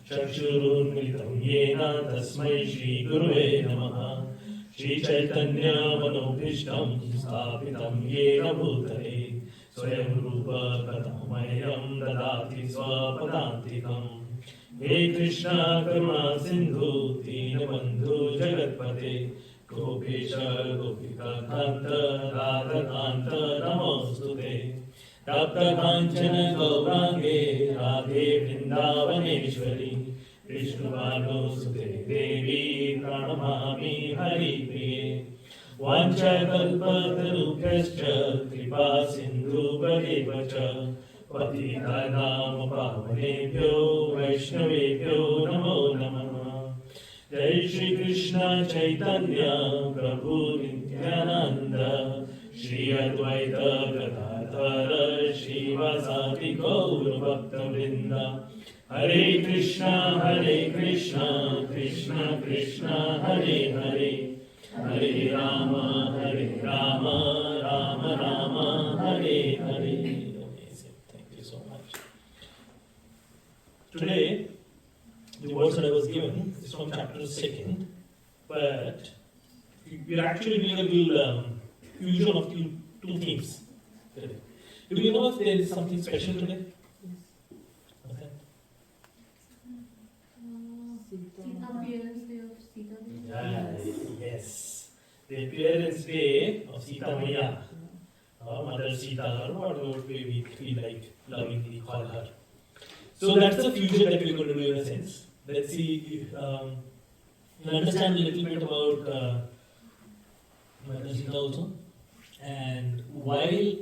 चक्षुरुन्मिलितं येन तस्मै श्रीगुरुवे नमः। श्रीचैतन्यमनोभीष्टं स्थापितं येन भूतले स्वयं रूप कथमह्यं ददाति स्वपदान्तिकम्। हे कृष्ण करुणा सिन्धु दीनबन्धु जगत्पते गोपेश गोपिकान्त राधाकान्त नमोऽस्तुते। तप्तकाञ्चन गौराङ्गे राधे वृन्दावनेश्वरी विष्णुवानुसुते देवी प्रणमामि हरिप्रिये। Vanchakalpatarubhyascha kripa sindhubhadeva cha patitanam pavanebhyo vaishnavebhyo namo namah. Jai Shri Krishna Chaitanya Prabhu Nityananda Shri Advaita Gadadhara Shivasati Gaura Bhakta Vrinda. Hare Krishna Krishna Krishna Hare Hare, Hare Rama Rama Rama Hare Hare. Amazing. Thank you so much. Today, the words that I was given is from chapter 2, but we are actually doing a little fusion of two themes today. Do you know if there is something special today? Okay. Appearance day of Sita Devi. Yes. The appearance day of Sita Maya, Mother Sita, or whatever way we feel like lovingly call her. So that's the fusion that we're going to do in a sense. Let's see if you understand a little bit about Mother Sita also. And while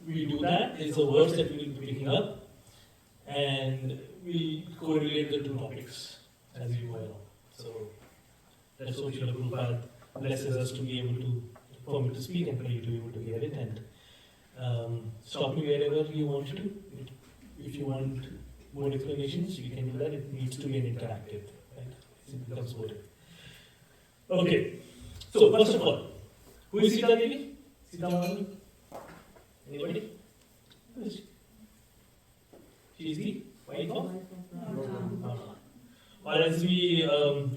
we do that, there's a verse that we will be picking up, and we correlate the two topics as we go along. So that's what Srila Prabhupada blesses us to be able to, for me to speak and for you to be able to hear it, and stop me wherever you want to. If you want more explanations, you can do that. It needs to be an interactive, right? It becomes boring. Okay. So first of all, who is Sita Devi? Sita Mani? Anybody? Who is she? She is the wife of Rama. Or as we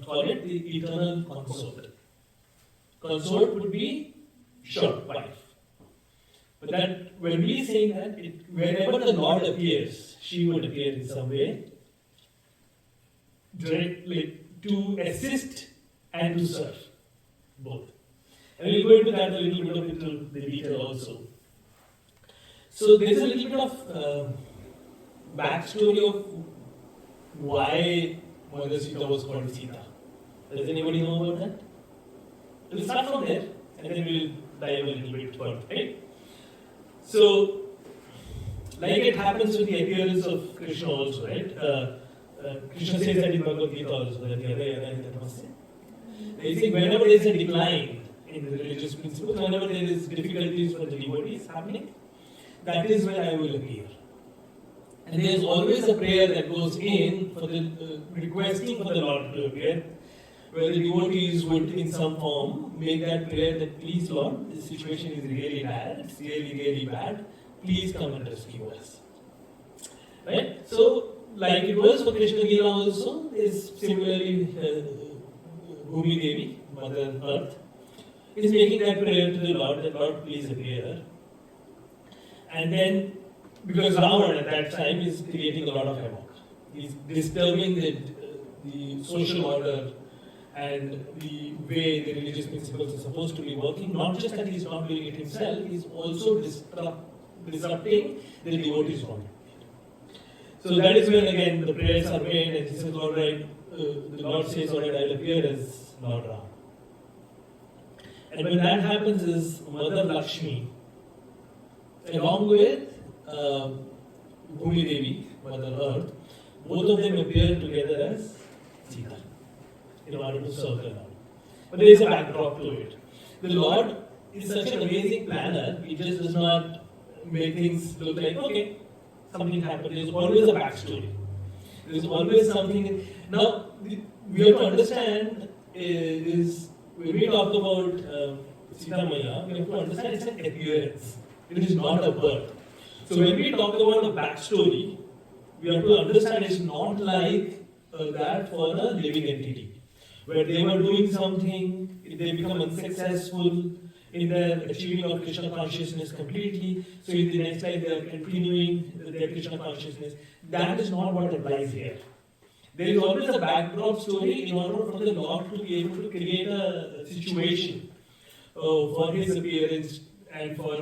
call it, the eternal consort. Consort would be short, wife. But that when we say that, wherever the Lord appears, she would appear in some way, directly to assist and to serve, both. And we'll go into that a little bit into the detail also. So there's a little bit of backstory of why Mother Sita was called Sita. Does anybody know about that? We'll start from there, and then we'll dive a little bit further, right? So, like it happens with the appearance of Krishna also, right? Krishna says that in Bhagavad Gita also, that they say whenever there is a decline in the religious principles, whenever there is difficulties for the devotees happening, that is when I will appear. And there is always a prayer that goes in for the requesting for the Lord to appear, where the devotees would in some form make that prayer that please Lord, this situation is really bad, it's really bad, please come and rescue us. Right? So, like it was for Krishna Gila also, is similarly Bhumi Devi, Mother Earth, is making that prayer to the Lord that Lord please appear. And then, because Ravana at that time is creating a lot of havoc. He's disturbing the social order and the way the religious principles are supposed to be working. Not just that he's not doing it himself, he's also disrupting the devotees' world. So that is when again the prayers are made and he says, alright, the Lord says, alright, I'll appear as Lord Ram. And when that happens is Mother Lakshmi, along with Bhumi Devi, Mother Earth, both of them appear together as Sita in order to serve the Lord. But there is a backdrop to it. The Lord is such an amazing planner, he just does not make things look like, okay, something happened. There's always a backstory. There's always something. Now, we have to understand is when we talk about Sita Maya, we have to understand it's an appearance. It is not a birth. So when we talk about a backstory, we have to understand it's not like that for a living entity. Where they were doing something, they become unsuccessful in their achieving of Krishna consciousness completely. So in the next life they are continuing their Krishna consciousness. That is not what applies here. There is always a backdrop story in order for the Lord to be able to create a situation for his appearance and for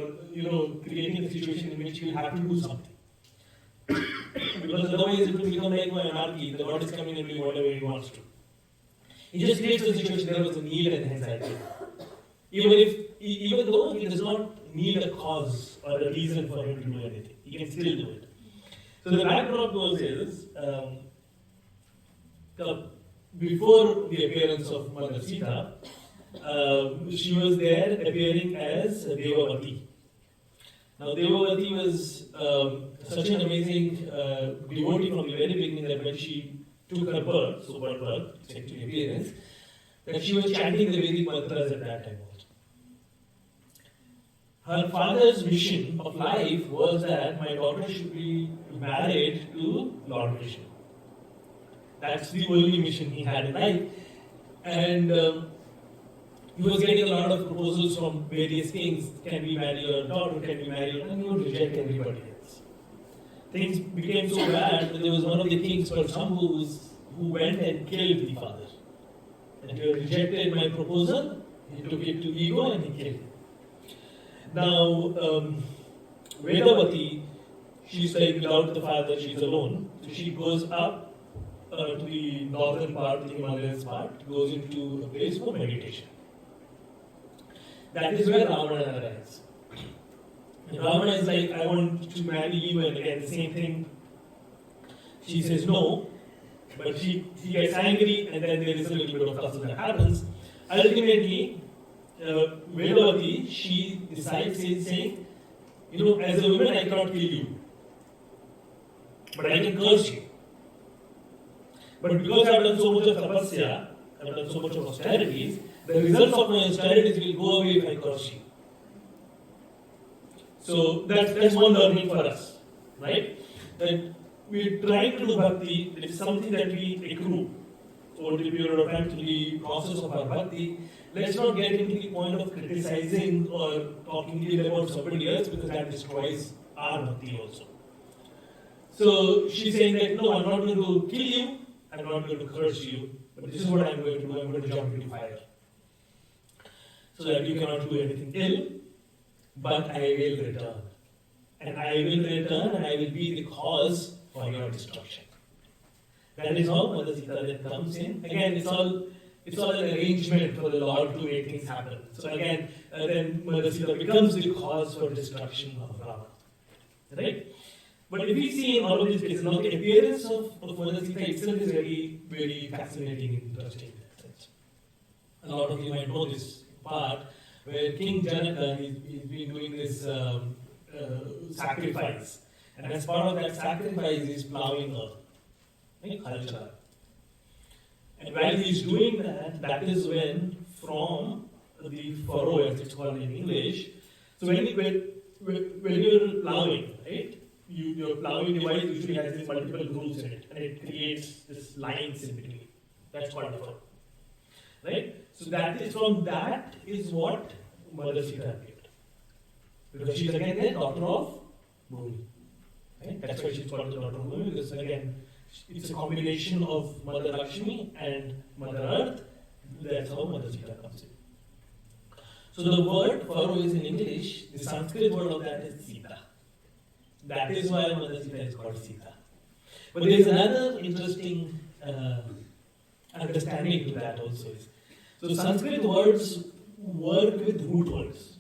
creating a situation in which he will have to do something. Because otherwise it will become like anarchy. The Lord is coming and doing whatever he wants to. He just creates a situation. There was a need and hence I did. Even if even though he does not need a cause or a reason for him to do anything, he can still do it. So the backdrop goes is, before the appearance of Mother Sita, she was there appearing as Devotee. Now Devotee was such an amazing devotee from the very beginning that when she took her birth, so-called birth, actually appearance, that she was chanting the Vedic mantras at that time also. Her father's mission of life was that my daughter should be married to Lord Krishna. That's the only mission he had in life. And he was getting a lot of proposals from various kings. Can we marry your daughter? Can we marry her? And he would reject everybody else. Things became so bad that there was one of the kings called Shambhu who went and killed the father. And he rejected my proposal, he took it to ego and he killed him. Now, Vedavati, she's like without the father, she's alone. So she goes up to the northern part, the Himalayas part, goes into a place for meditation. That is where Ravana arrives. And Ravana is like, I want to marry you, and again, the same thing. She says no, but she gets angry, and then there is a little bit of tussle that happens. Ultimately, Vedavati, she decides saying, as a woman, I cannot kill you, but I can curse you. But because I have done so much of tapasya, I have done so much of austerities, the results of my austerities will go away if I curse you. So that's one learning for us, right? That we're trying to do bhakti, it is something that we accrue over the period of time through the process of our bhakti. Let's not get into the point of criticizing or talking ill about somebody else, because that destroys our bhakti also. So she's saying that, no, I'm not going to kill you, I'm not going to curse you, but this is what I'm going to do, I'm going to jump into fire. So that you cannot do anything ill, but I will return. And I will return and I will be the cause for your destruction. That is how Mother Sita then comes in. Again, it's all an arrangement for the Lord to make things happen. So again, then Mother Sita becomes the cause for destruction of Ravana. Right? But if we see in all of these cases, now the appearance of Mother Sita itself is very, very fascinating and interesting in that sense. A lot of you might know this part where King Janaka, he's been doing this sacrifice. And as part of that sacrifice, he's plowing earth. Right? Culture. And while he's doing that, that is when from the furrow, as it's called in English, so when you're plowing, right? Your plowing device usually has these multiple grooves in it, and it creates this lines in between. That's called the furrow. Right? So that is what Mother Sita appeared. Because she's again the daughter of Bhumi. Right? That's why she's called the daughter of Bhumi, because again, it's a combination of Mother Lakshmi and Mother Earth. That's how Mother Sita comes in. So the word furrow is in English, the Sanskrit word of that is Sita. That is why Mother Sita is called Sita. But there is another interesting understanding to that also. So Sanskrit words work with root words.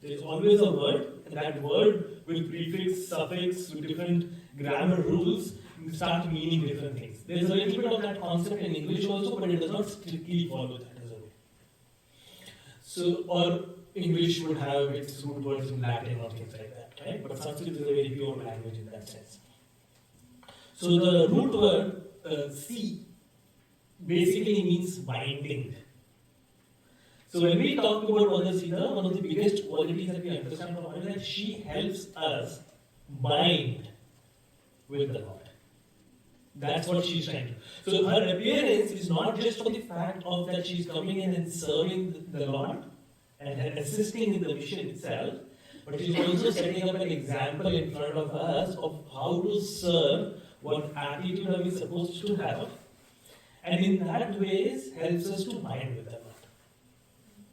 There is always a word, and that word with prefix, suffix, with different grammar rules, start meaning different things. There is a little bit of that concept in English also, but it does not strictly follow that as a way. So, or English would have its root words in Latin or things like that, right? But Sanskrit is a very pure language in that sense. So the root word si basically means binding. So when we talk about Mother Sita, one of the biggest qualities that we understand from her is that she helps us bind with the Lord. That's what she's trying to do. So her appearance is not just for the fact of that she's coming in and serving the Lord and assisting in the mission itself, but she's also setting up an example in front of us of how to serve, what attitude are we supposed to have, and in that ways helps us to bind with the Lord.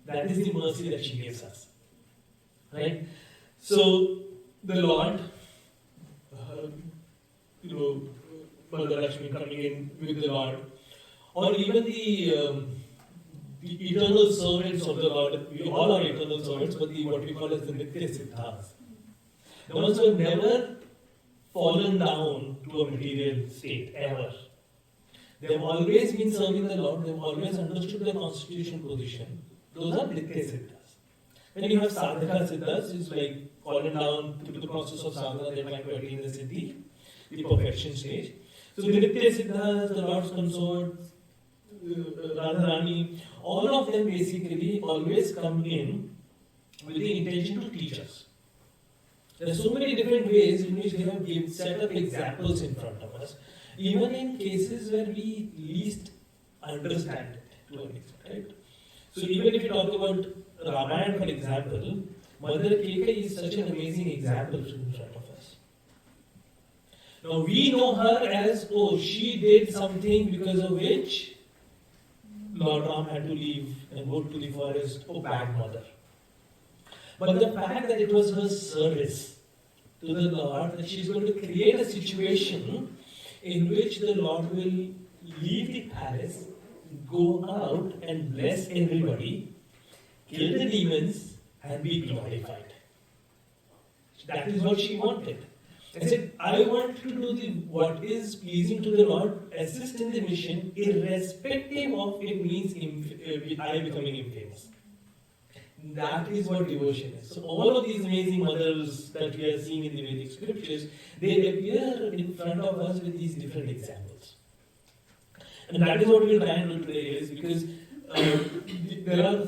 That is the mercy that she gives us. Right? So the Lord, Mother Lakshmi coming in with the Lord, or even the eternal servants of the Lord. We all are eternal servants, but what we call as the Nitya Siddhas. The ones who have never fallen down to a material state, ever. They have always been serving the Lord, they have always understood their constitutional position. Those are Nitya Siddhas. Then you have Sadhaka Siddhas, is like fallen down through the process of sadhana, they're trying to attain the Siddhi, the perfection stage. So the Nitya Siddhas, the Lord's consort, Radharani, all of them basically always come in with the intention to teach us. There are so many different ways in which they have set up examples in front of us, even in cases where we least understand it to an extent, right? So even if you talk about Ramayana, for example, Mother Kekai is such an amazing example in front of us. Now we know her as, oh, she did something because of which Lord Ram had to leave and go to the forest, oh, bad mother. But the fact that it was her service to the Lord, that she is going to create a situation in which the Lord will leave the palace, go out and bless everybody, kill the demons, and be glorified. That is what she wanted. I said, I want to do what is pleasing to the Lord, assist in the mission, irrespective of it means I becoming infamous. That is what devotion is. So all of these amazing mothers that we are seeing in the Vedic scriptures, they appear in front of us with these different examples. And that is what we will try and do today, is because there are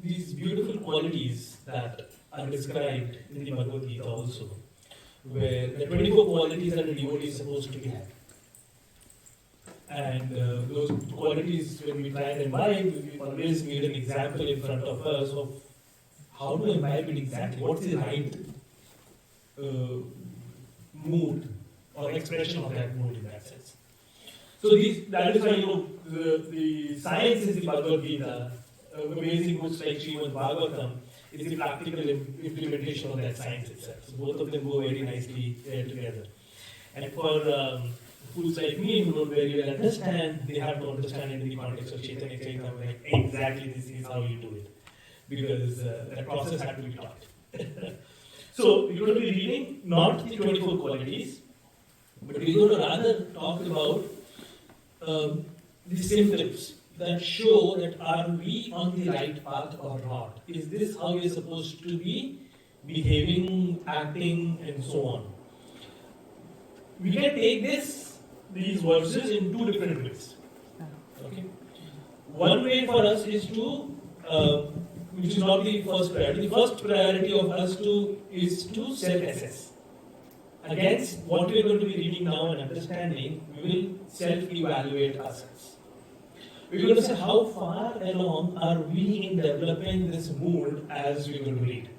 these beautiful qualities that are described in the Bhagavad Gita also, where the 24 qualities that a devotee is supposed to have. And those qualities, when we try and imbibe, we always need an example in front of us of how to imbibe it exactly. What's the right mood or expression of that mood in that sense. So that is why, the science is the Bhagavad Gita. Amazing books like Srimad Bhagavatam is the practical implementation of that science itself. So both of them go very nicely together. And for fools like me who don't very well understand, they have to understand it in the context of Chaitanya Charitamrita, like exactly this is how you do it. Because that process had to be taught. So we're going to be reading not the 24 qualities, but we're going to rather talk about the symptoms that show that are we on the right path or not. Is this how we're supposed to be behaving, acting, and so on? We can take these verses in two different ways. Okay. One way for us is to, which is not the first priority. The first priority of us is to self-assess. Against what we are going to be reading now and understanding, we will self-evaluate ourselves. We're going to say how far along are we in developing this mood as we're going to read.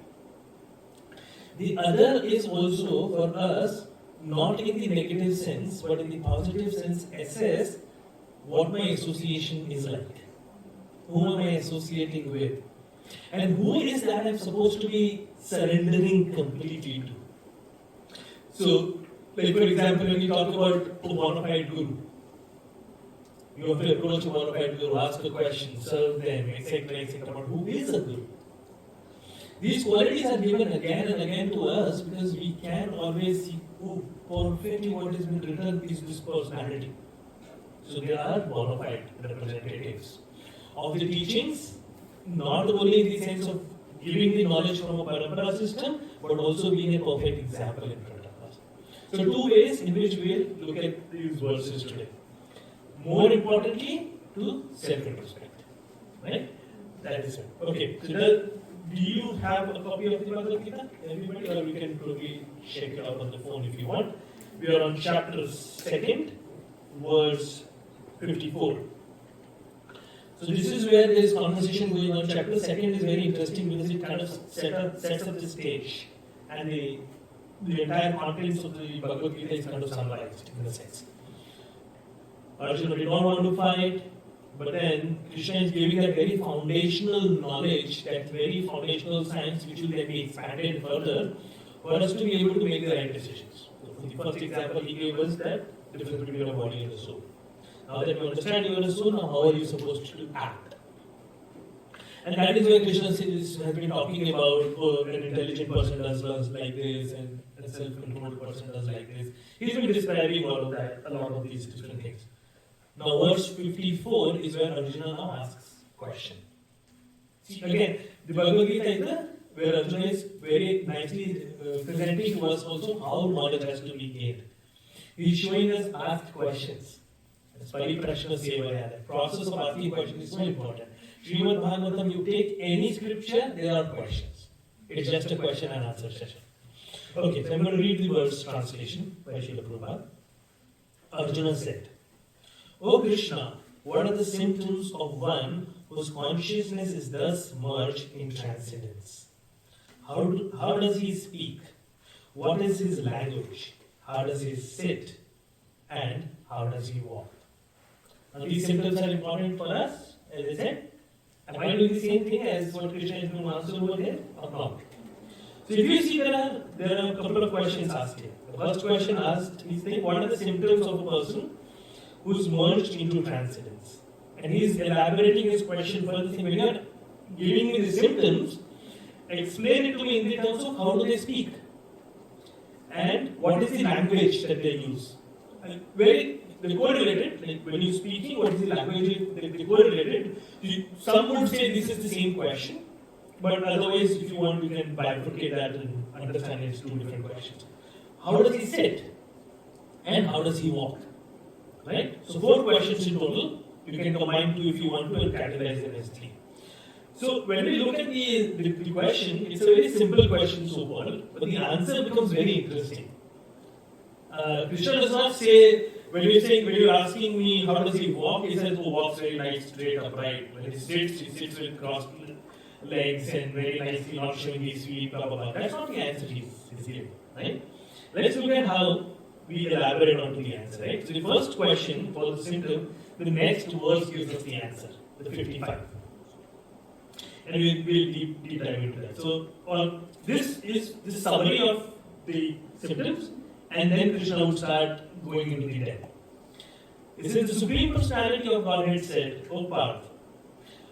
The other is also for us, not in the negative sense, but in the positive sense, assess what my association is like. Who am I associating with? And who is that I'm supposed to be surrendering completely to? So, like for example, when you talk about a bona fide guru, you have to approach a bona fide guru, ask a question, serve them, etc., etc. But who is a guru? These qualities are given again and again to us because we can always see, oh, perfectly what has been written is this personality. So they are bona fide representatives of the teachings, not only in the sense of giving the knowledge from a parampara system, but also being a perfect example in front of us. So two ways in which we will look at these verses today. More importantly, to self-introspect. Right? That is it. Okay, so do you have a copy of the Bhagavad Gita? Everybody, or we can probably check it out on the phone if you want. We are on chapter 2, verse 54. So this is where there is conversation going on. Chapter 2 is very interesting because it kind of sets up the stage, and the entire contents of the Bhagavad Gita is kind of summarized in a sense. Arjuna did not want to fight, but then Krishna is giving that very foundational knowledge, that very foundational science which will then be expanded further for us to be able to make the right decisions. So the first example he gave was that the difference between a body and a soul. Now that you understand you are a soul, now how are you supposed to act? And that is where Krishna has been talking about, oh, an intelligent person does like this, and a self-controlled person does like this. He's been describing all of that, a lot of these different things. Now, verse 54 is where Arjuna now asks question. See, again, the Bhagavad Gita is where Arjuna is very nicely presenting to us also how knowledge has to be gained. He's showing us asked questions. That's Pariprashna Sevaya. The process of asking questions is so important. Srimad Bhagavatam, you take any scripture, there are questions. It's just a question and answer session. Okay, so I'm going to read the verse translation by Srila Prabhupada. Arjuna said, O Krishna, what are the symptoms of one whose consciousness is thus merged in transcendence? How does he speak? What is his language? How does he sit? And how does he walk? Now these symptoms are important for us, as I said. Am I doing the same thing as what Krishna is going to answer over here or not? So if you see there are a couple of questions asked here. The first question asked is what are the symptoms of a person who's merged into transcendence? And he's elaborating his question further, saying, when you are giving me the symptoms, explain it to me in the terms of how do they speak? And what is the language that they use? They're correlated, like when you're speaking, what is the language they're correlated? Some would say this is the same question, but otherwise, if you want, you can bifurcate that and understand it's two different questions. How does he sit? And how does he walk? Right? So 4 questions in total. You can combine 2 if you want to and categorize them as 3. So when we look at the question, it's a very simple question so far, but the answer becomes very interesting. Krishna does not say, when you're asking me how does he walk, he says, oh, walks very nice, straight, upright. When he sits with crossed legs and very nicely not showing his feet, blah, blah, blah. That's not the answer he's giving, right? Let's look at how we elaborate onto the answer, right? So the first question for the symptom, the next verse gives us the answer, the 55. And we'll deep dive into that. So this is the summary of the symptoms, and then Krishna would start going into the depth. It says, the Supreme Personality of Godhead said, O Parth,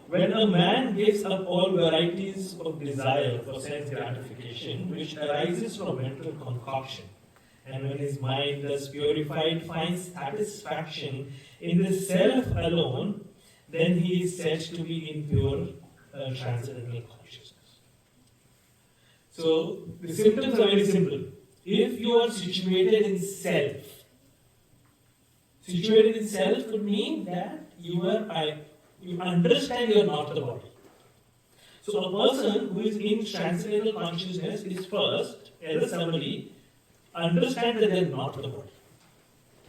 when a man gives up all varieties of desire for sense gratification, which arises from mental concoction, and when his mind, thus purified, finds satisfaction in the self alone, then he is said to be in pure transcendental consciousness. So the symptoms are very simple. If you are situated in self would mean that you understand you are not the body. So a person who is in transcendental consciousness is first, as a summary, understand that they are not the body.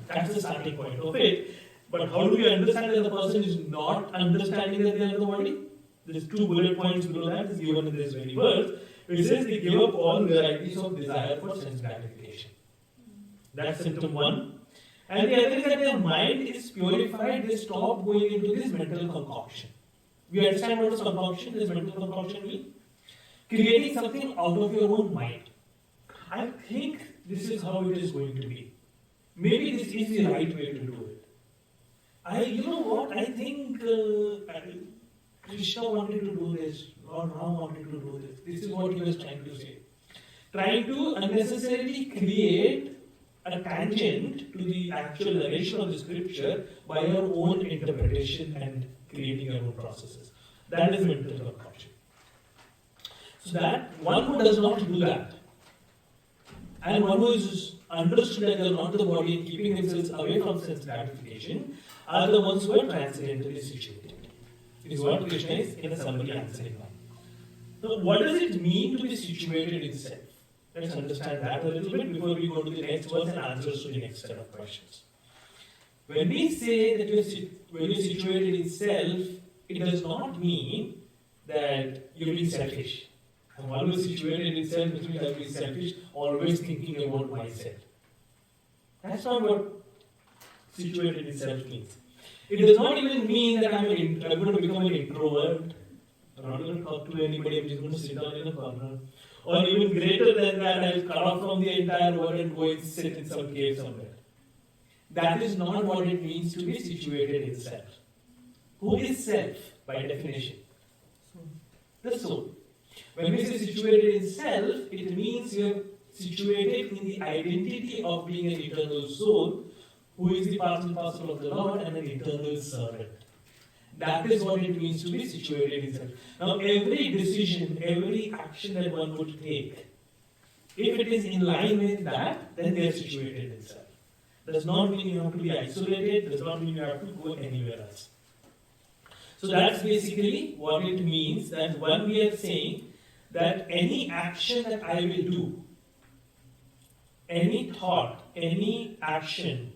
That's the starting point of it. But how do we understand that the person is not understanding that they are the body? There's 2 bullet points below that is given in this very verse. It says they give up all varieties of desire for sense gratification. That's symptom 1. And the other is that their mind is purified, they stop going into this mental concoction. We understand what is concoction, this mental concoction means? Creating something out of your own mind. I think this is how it is going to be. Maybe this is the right way to do it. I think Krishna wanted to do this, Lord Ram wanted to do this. This is what he was trying to say. Trying to unnecessarily create a tangent to the actual narration of the scripture by your own interpretation and creating your own processes. That is mental concoction. So that one who does not do that, and one who is understood that they are not the body and keeping themselves away from sense gratification, are the ones who are transcendentally situated. Is what Krishna is in a summary answering now. So what does it mean to be situated in self? Let's understand that a little bit before we go to the next verse and answers to the next set of questions. When we say that when you're situated in self, it does not mean that you're being selfish. I'm always situated in self, which means I'm being selfish, always thinking about myself. That's not what situated in self means. It does not even mean that I'm going to become an introvert. I'm not going to talk to anybody, I'm just going to sit down in a corner. Or even greater than that, I'll cut off from the entire world and go and sit in some cave somewhere. That is not what it means to be situated in self. Who is self by definition? the soul. When we say situated in self, it means you are situated in the identity of being an eternal soul who is the part and parcel of the Lord and an eternal servant. That is what it means to be situated in self. Now, every decision, every action that one would take, if it is in line with that, then they are situated in self. Does not mean you have to be isolated, does not mean you have to go anywhere else. So that's basically what it means, that one we are saying that any action that I will do, any thought, any action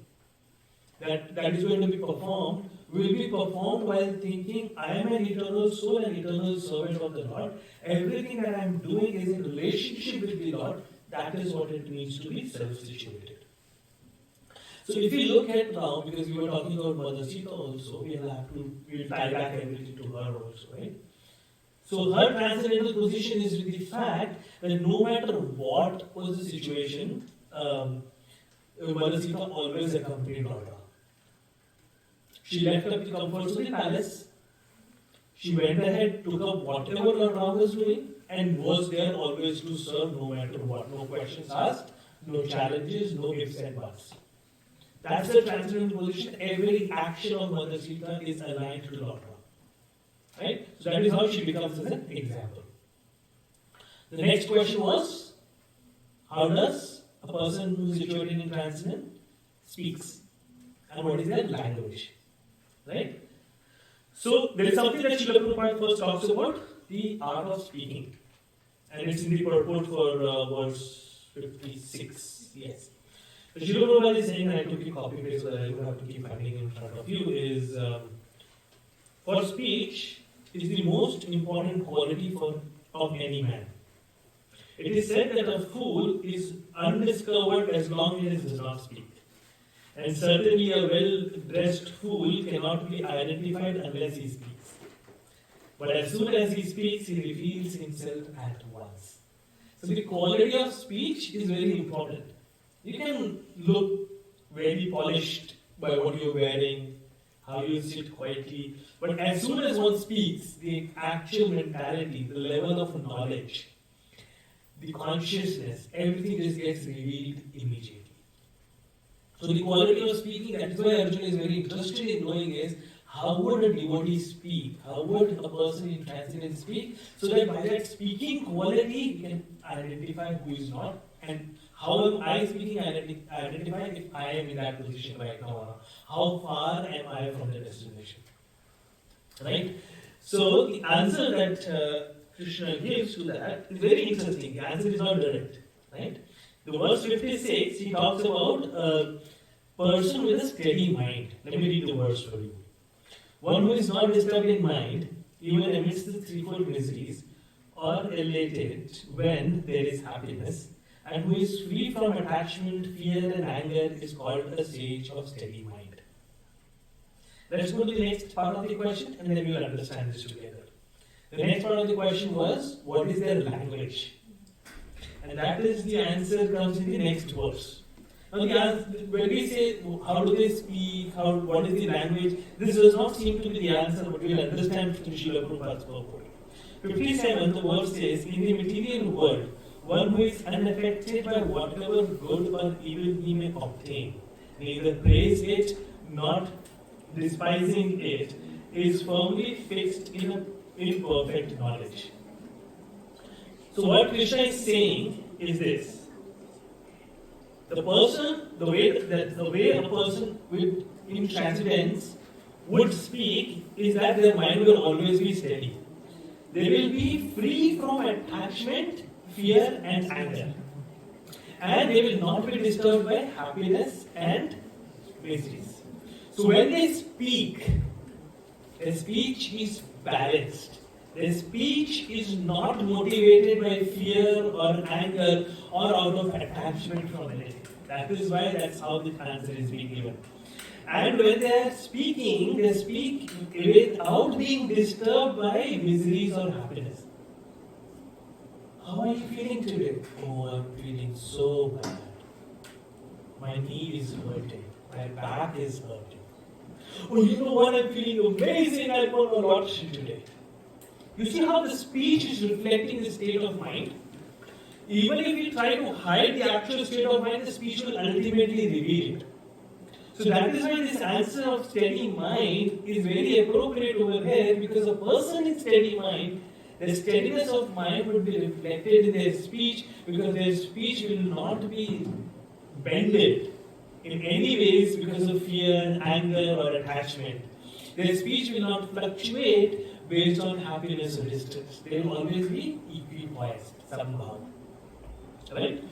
that is going to be performed will be performed while thinking I am an eternal soul, an eternal servant of the Lord. Everything that I am doing is in relationship with the Lord. That is what it means to be self-situated. So if we look at now, because we were talking about Mother Sita also, we'll tie back everything to her also, right? So her transcendental position is with the fact that no matter what was the situation, Mother Sita always accompanied Radha. She left up the comforts of the palace. She went ahead, took up whatever Radha was doing, and was there always to serve no matter what. No questions asked, no challenges, no ifs and buts. That's the transcendental position. Every action of Mother Sita is aligned to Lord Rama. Right? So that is how she becomes as an example. The next question was, how does a person who is situated in transcendent speaks? And what is their language? Right? So there is something that Srila Prabhupada first talks about, the art of speaking. And it's in the purport for verse 56. Yes. So Srila Prabhupada is saying, and I took a copy paste so that I don't have to keep finding in front of you, is for speech is the most important quality of any man. It is said that a fool is undiscovered as long as he does not speak. And certainly a well-dressed fool cannot be identified unless he speaks. But as soon as he speaks, he reveals himself at once. So the quality of speech is very important. You can look very polished by what you're wearing, how you sit quietly, but as soon as one speaks, the actual mentality, the level of knowledge, the consciousness, everything just gets revealed immediately. So the quality of speaking, that is why Arjuna is very interested in knowing is, how would a devotee speak? How would a person in transcendence speak? So that by that speaking quality, we can identify who is not, and how am I speaking, identify if I am in that position right now. How far am I from the destination? Right? So the answer that Krishna gives to that is very interesting. The answer is not direct. Right? The verse 56, he talks about a person with a steady mind. Let me read the verse for you. One who is not disturbed in mind, even amidst the threefold miseries, or elated when there is happiness, and who is free from attachment, fear, and anger, is called a sage of steady mind. Let's go to the next part of the question, and then we will understand this together. The next part of the question was, what is their language? And that is the answer comes in the next verse. Now, when we say, how do they speak, what is the language, this does not seem to be the answer, but we will understand through Srila Prabhupada's purport. 57, the verse says, in the material world, one who is unaffected by whatever good or evil he may obtain, neither praise it, not despising it, is firmly fixed in perfect knowledge. So what Krishna is saying is this. The way a person in transcendence would speak is that their mind will always be steady. They will be free from attachment, fear and anger. And they will not be disturbed by happiness and miseries. So when they speak, their speech is balanced. Their speech is not motivated by fear or anger or out of attachment from anything. That is why that's how the answer is being given. And when they are speaking, they speak without being disturbed by miseries or happiness. How are you feeling today? Oh, I'm feeling so bad. My knee is hurting. My back is hurting. Oh, you know what? I'm feeling amazing. I won a lottery today. You see how the speech is reflecting the state of mind? Even if we try to hide the actual state of mind, the speech will ultimately reveal it. So that is why this answer of steady mind is very appropriate over here, because a person in steady mind, the steadiness of mind would be reflected in their speech, because their speech will not be bended in any ways because of fear, anger, or attachment. Their speech will not fluctuate based on happiness or distress. They will always be equipoised somehow. Right?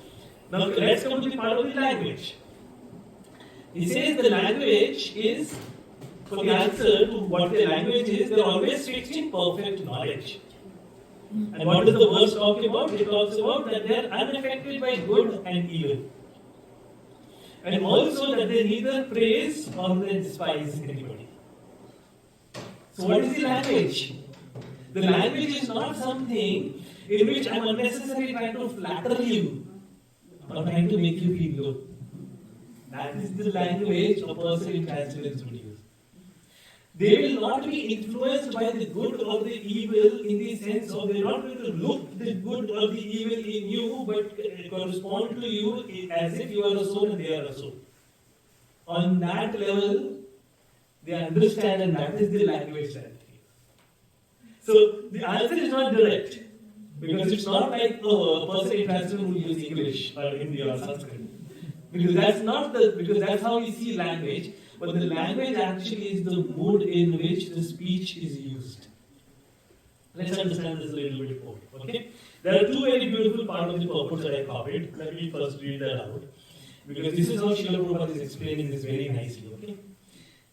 Now let's come to the part of the language. He says the language is, for the answer to what the language is, they're always fixed in perfect knowledge. And what does the verse talk about? It talks about that they're unaffected by good and evil. And also that they neither praise or they despise anybody. So what is the language? The language is not something in which I'm unnecessarily trying to flatter you or trying to make you feel low. That is the language a person in transcendence would use. They will not be influenced by the good or the evil in the sense of they're not going to look the good or the evil in you, but correspond to you as if you are a soul and they are a soul. On that level, they understand, and that is the language that they use. So the answer is not direct, because it's not like a person in transcendence will use English or Hindi or Sanskrit. Because that's how we see language. But the language actually is the mood in which the speech is used. Let's understand this a little bit more. Okay? There are two very beautiful parts of the purport that I copied. Let me first read that out. Because this is how Srila Prabhupada is explaining this very nicely. Okay?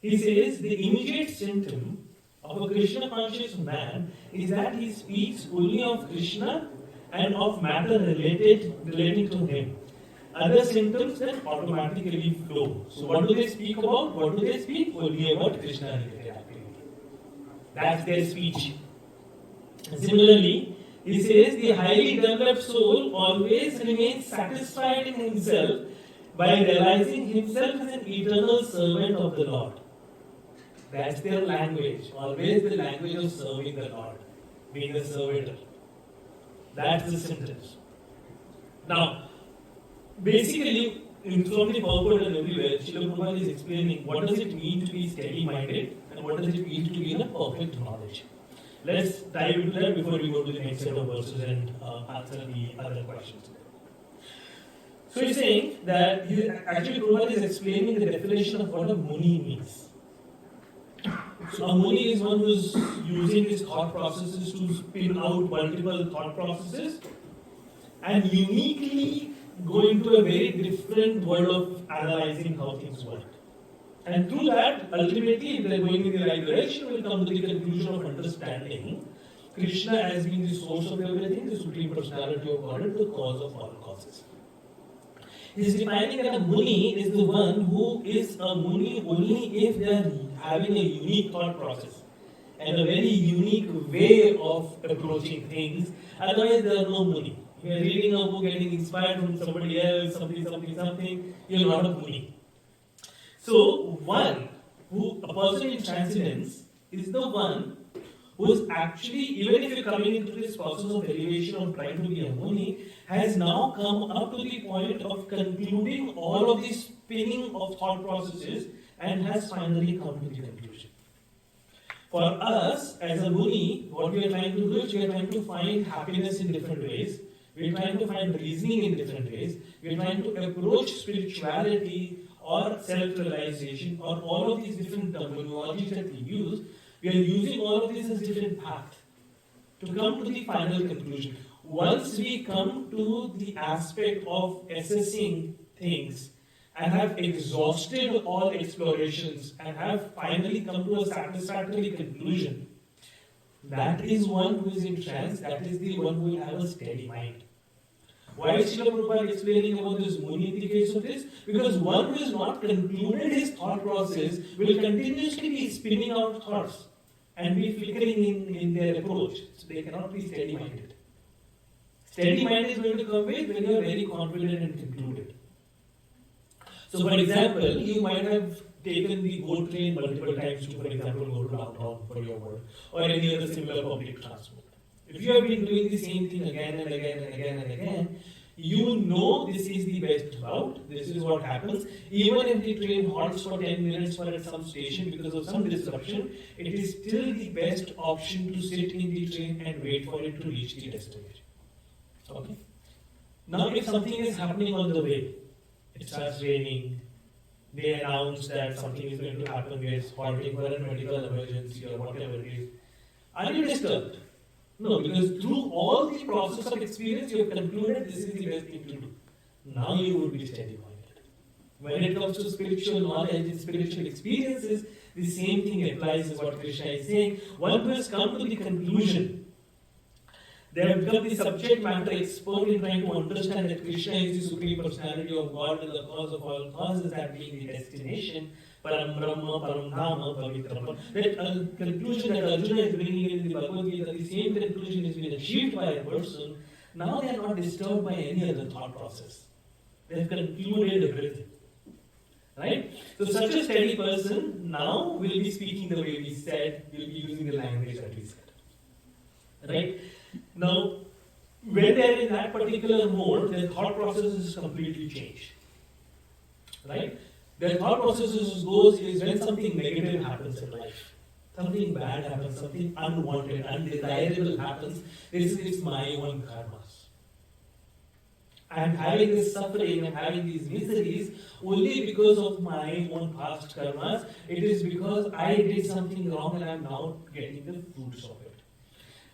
He says the immediate symptom of a Krishna conscious man is that he speaks only of Krishna and of matter relating to him. Other symptoms then automatically flow. So what do they speak about? What do they speak? Only about Krishna related activity. That's their speech. And similarly, he says the highly developed soul always remains satisfied in himself by realizing himself as an eternal servant of the Lord. That's their language. Always the language of serving the Lord, being a servitor. That's the symptoms. Now, basically, from the purport and everywhere, Srila Prabhupada is explaining what does it mean to be steady-minded and what does it mean to be in a perfect knowledge. Let's dive into that before we go to the next set of verses and answer the other questions. So he's saying that actually Prabhupada is explaining the definition of what a muni means. So a muni is one who's using his thought processes to spin out multiple thought processes and uniquely go into a very different world of analyzing how things work. And through that, ultimately, if they're going in the right direction, we'll come to the conclusion of understanding Krishna as being the source of everything, the Supreme Personality of Godhead, the cause of all causes. He's defining that a Muni is the one who is a Muni only if they are having a unique thought process and a very unique way of approaching things. Otherwise, there are no Muni. You are reading a book, getting inspired from somebody else, something, you're not a Muni. So, a person in transcendence is the one who is actually, even if you're coming into this process of elevation or trying to be a Muni, has now come up to the point of concluding all of this spinning of thought processes and has finally come to the conclusion. For us, as a Muni, what we are trying to do is we are trying to find happiness in different ways. We are trying to find reasoning in different ways. We are trying to approach spirituality or self-realization or all of these different terminologies that we use. We are using all of these as different paths to come to the final conclusion. Once we come to the aspect of assessing things and have exhausted all explorations and have finally come to a satisfactory conclusion, that is one who is in trance, that is the one who will have a steady mind. Why is Srila Prabhupada explaining about this Muni in the case of this? Because one who has not concluded his thought process will continuously be spinning out thoughts and be flickering in their approach. So they cannot be steady-minded. Steady mind is going to come with when you are very confident and concluded. So for example, you might have taken the GO train multiple times to, for example, go to downtown for your work or any other similar public transport. If you have been doing the same thing again and again and again and again, you know this is the best route, this is what happens. Even if the train halts for 10 minutes for at some station because of some disruption, it is still the best option to sit in the train and wait for it to reach the destination. Okay? Now, if something is happening on the way, it starts raining, they announce that something is going to happen, we are halting for a medical emergency or whatever it is, are you disturbed? No, because through all the process of experience, you have concluded this is the best thing to do. Now you would be steady-minded. When it comes to spiritual knowledge and spiritual experiences, the same thing applies as what Krishna is saying. One who has come to the conclusion, they have become the subject matter expert in trying to understand that Krishna is the Supreme Personality of God and the cause of all causes, that being the destination, Param Brahma, Param Dhama, Pavitra. That conclusion that Arjuna is bringing in the Bhagavad Gita, the same conclusion is being achieved by a person. Now they are not disturbed by any other thought process. They have concluded everything. Right? So such a steady person now will be speaking the way we said, will be using the language that we said. Right? Now, when they are in that particular mode, their thought process is completely changed. Right? Their thought process goes is when something negative happens in life, something bad happens, something unwanted, undesirable happens, it's my own karmas. I am having this suffering, I am having these miseries only because of my own past karmas. It is because I did something wrong and I am now getting the fruits of it.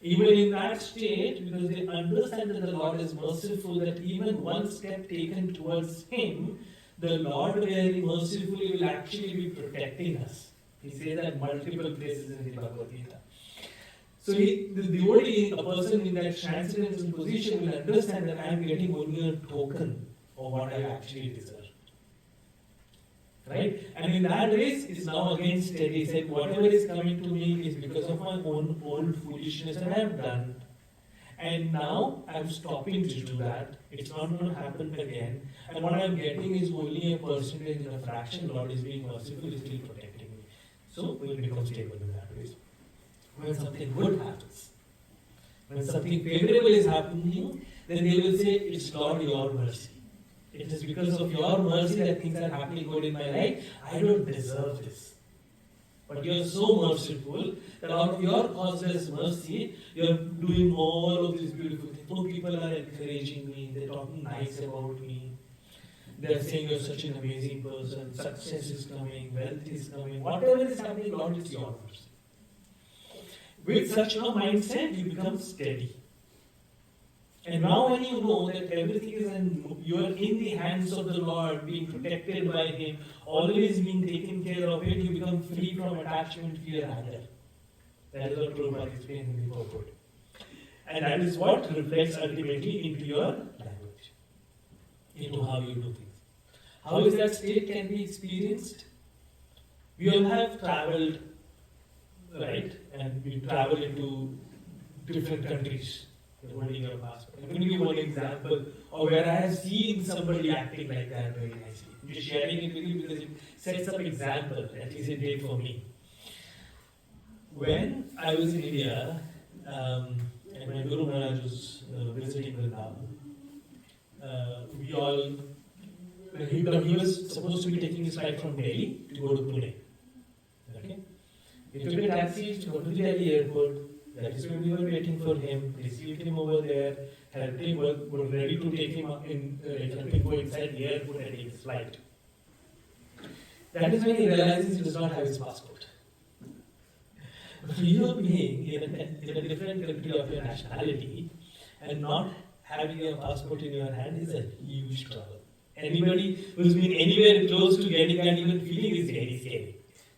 Even in that state, because they understand that the Lord is merciful, that even one step taken towards Him, the Lord very mercifully will actually be protecting us. He says that multiple places in the Bhagavad Gita. So the devotee, a person in that transcendental position, will understand that I am getting only a token of what I actually deserve. Right? And in that race, it's now again steady. He said, whatever is coming to me is because of my own old foolishness that I have done. And now I'm stopping to do that. It's not going to happen again. And what I'm getting is only a percentage and a fraction. Lord is being merciful, is still protecting me. So we'll become stable in that way. When something good happens, when something favorable is happening, then they will say, it's Lord, your mercy. It is because of your mercy that things are happening good in my life. I don't deserve this. But you are so merciful that out of your causeless mercy, you are doing all of these beautiful things. So people are encouraging me, they're talking nice about me. They're saying you're such an amazing person, success is coming, wealth is coming, whatever is happening, Lord, it's your mercy. With such a mindset, you become steady. And now when you know that everything is you are in the hands of the Lord, being protected by Him, always being taken care of it, you become free from attachment, fear, anger. That is what Prabhupada explained in the purport. And that is what reflects ultimately into your language, into how you do things. How is that state can be experienced? We all have traveled, right? And we travel into different countries. Holding your passport. I'm going to give one example of where I have seen somebody acting like that very nicely. I'm just sharing it with you because it sets up example, at least it did for me. When I was in India, and my Guru Maharaj was visiting Vrindavan, he was supposed to be taking his flight from Delhi to go to Pune. Okay? He took a taxi to go to the Delhi airport. That is when we were waiting for him, received him over there, helped him, were ready to take him in, help him go inside the airport and take his flight. That is when he realizes he does not have his passport. But you being in a different country of your nationality and not having your passport in your hand is a huge trouble. Anybody who's been anywhere close to getting that even feeling is very scary.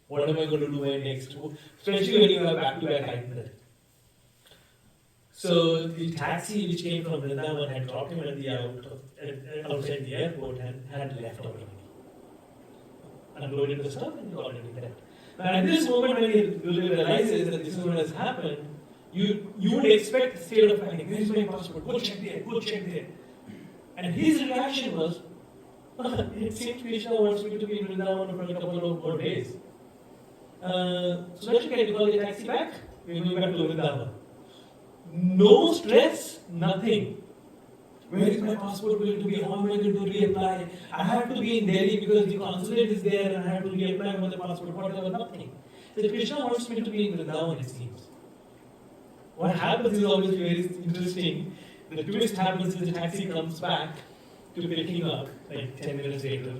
What am I going to do next? Especially when you have back-to-back itinerary. So the taxi which came from Vrindavan had dropped him at the outside the airport and had left already. Unloaded the stuff and he already left. Now at this moment when he realizes that this is what has happened, you would expect a state of panic. Where is my passport? Go check there, go check there. And his reaction was, It seems Krishna wants me to be in Vrindavan for a couple of more days. Sudarshan, can you call the taxi back? We're going back to Vrindavan. No stress, nothing. Where is my passport going to be? How am I going to reapply? I have to be in Delhi because the consulate is there and I have to reapply for the passport, whatever, nothing. So Krishna wants me to be in Vrindavan, it seems. What happens is always very interesting. The twist happens is the taxi comes back to pick him up like 10 minutes later.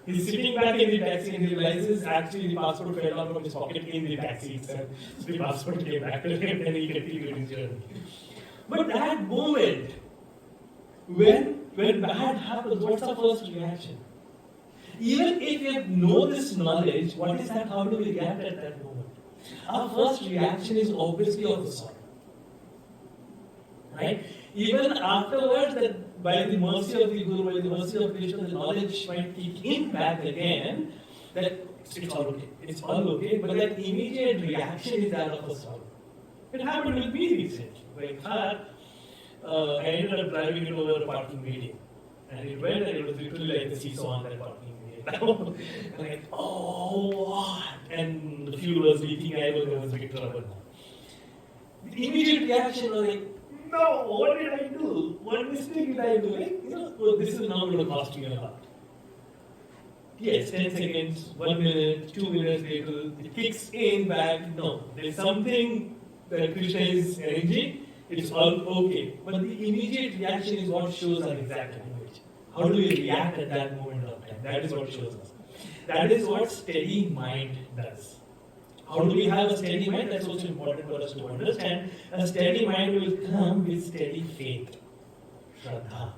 He's sitting back in the taxi and he realizes actually the passport fell out from his pocket in the taxi itself. So the passport came back to him and he continued his journey. But that moment, when bad happens, what's our first reaction? Even if we know this knowledge, what is that? How do we react at that moment? Our first reaction is obviously of the sorrow. Right? Even afterwards, that by the mercy of the Guru, by the mercy of Krishna, the knowledge might kick him back again, that it's all okay. It's all okay, but that immediate reaction is that of a sorrow. It happened with me recently. My car, I ended up driving it over a parking median. And it went and it was literally like the seesaw on that parking median. Like, oh, what? And the fuel was leaking, there was big trouble now. The immediate reaction was like, no, what did I do? What mistake did I do? Like, well, this is now going to cost me a lot. Yes, 10 seconds, 1 minute, 2 minutes later, it kicks in back. No, there's something that Krishna is arranging. It's all okay. But the immediate reaction is what shows our exact language. How do we react at that moment of time? That is what shows us. That is what steady mind does. How do we have a steady mind? That's also important for us to understand. A steady mind will come with steady faith, Shraddha.